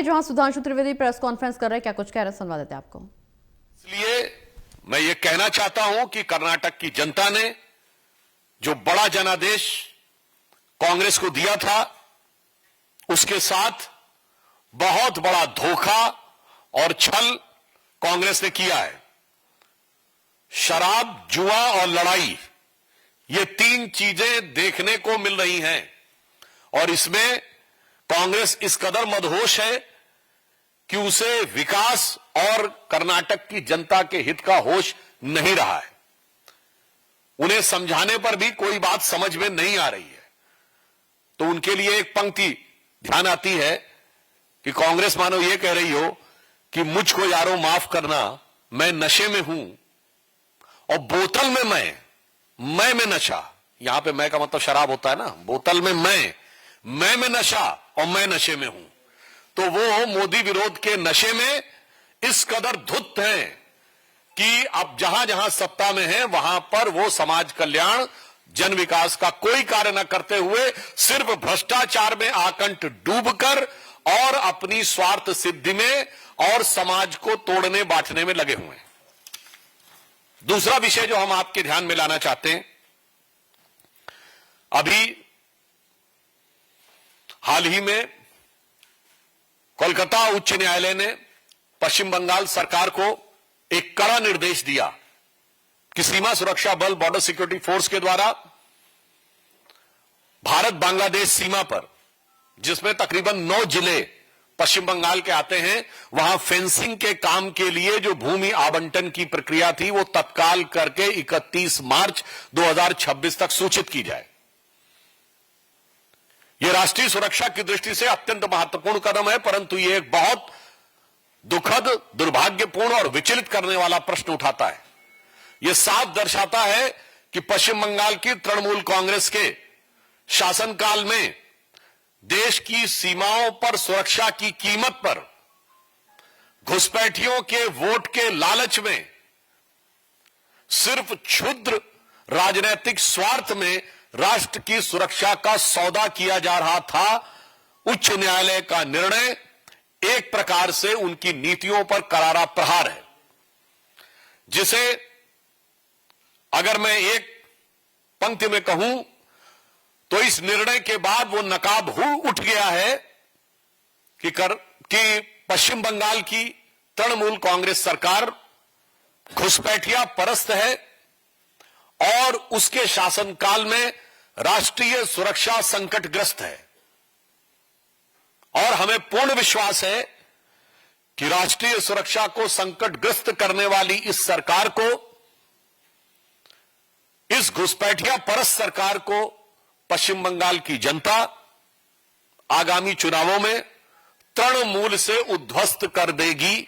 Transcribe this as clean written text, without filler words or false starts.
जहां Sudhanshu Trivedi press conference कर रहे हैं, क्या कुछ कह रहे हैं, सुनवा देते हैं आपको। इसलिए मैं ये कहना चाहता हूं कि कर्नाटक की जनता ने जो बड़ा जनादेश कांग्रेस को दिया था, उसके साथ बहुत बड़ा धोखा और छल कांग्रेस ने किया है। शराब, जुआ और लड़ाई, ये तीन चीजें देखने को मिल रही हैं और इसमें कांग्रेस इस कदर मदहोश है कि उसे विकास और कर्नाटक की जनता के हित का होश नहीं रहा है। उन्हें समझाने पर भी कोई बात समझ में नहीं आ रही है। तो उनके लिए एक पंक्ति ध्यान आती है कि कांग्रेस मानो ये कह रही हो कि मुझको यारों माफ करना, मैं नशे में हूं और बोतल में मैं में नशा। यहां पे मैं का मतलब शराब होता है ना, बोतल में मैं में नशा और मैं नशे में हूं। तो वो मोदी विरोध के नशे में इस कदर धुत हैं कि अब जहां जहां सत्ता में है वहां पर वो समाज कल्याण, जन विकास का कोई कार्य न करते हुए सिर्फ भ्रष्टाचार में आकंठ डूबकर और अपनी स्वार्थ सिद्धि में और समाज को तोड़ने बांटने में लगे हुए हैं। दूसरा विषय जो हम आपके ध्यान में लाना चाहते हैं, अभी हाल ही में कोलकाता उच्च न्यायालय ने पश्चिम बंगाल सरकार को एक कड़ा निर्देश दिया कि सीमा सुरक्षा बल, बॉर्डर सिक्योरिटी फोर्स के द्वारा भारत बांग्लादेश सीमा पर, जिसमें तकरीबन 9 जिले पश्चिम बंगाल के आते हैं, वहां फेंसिंग के काम के लिए जो भूमि आवंटन की प्रक्रिया थी वो तत्काल करके 31 मार्च 2026 तक सूचित की जाए। यह राष्ट्रीय सुरक्षा की दृष्टि से अत्यंत महत्वपूर्ण कदम है, परंतु यह एक बहुत दुखद, दुर्भाग्यपूर्ण और विचलित करने वाला प्रश्न उठाता है। यह साफ दर्शाता है कि पश्चिम बंगाल की तृणमूल कांग्रेस के शासनकाल में देश की सीमाओं पर सुरक्षा की कीमत पर घुसपैठियों के वोट के लालच में, सिर्फ क्षुद्र राजनीतिक स्वार्थ में राष्ट्र की सुरक्षा का सौदा किया जा रहा था। उच्च न्यायालय का निर्णय एक प्रकार से उनकी नीतियों पर करारा प्रहार है, जिसे अगर मैं एक पंक्ति में कहूं तो इस निर्णय के बाद वो नकाब उठ गया है कि पश्चिम बंगाल की तृणमूल कांग्रेस सरकार घुसपैठिया परस्त है और उसके शासनकाल में राष्ट्रीय सुरक्षा संकटग्रस्त है। और हमें पूर्ण विश्वास है कि राष्ट्रीय सुरक्षा को संकटग्रस्त करने वाली इस सरकार को, इस घुसपैठिया परस्त सरकार को पश्चिम बंगाल की जनता आगामी चुनावों में तृणमूल से उद्ध्वस्त कर देगी।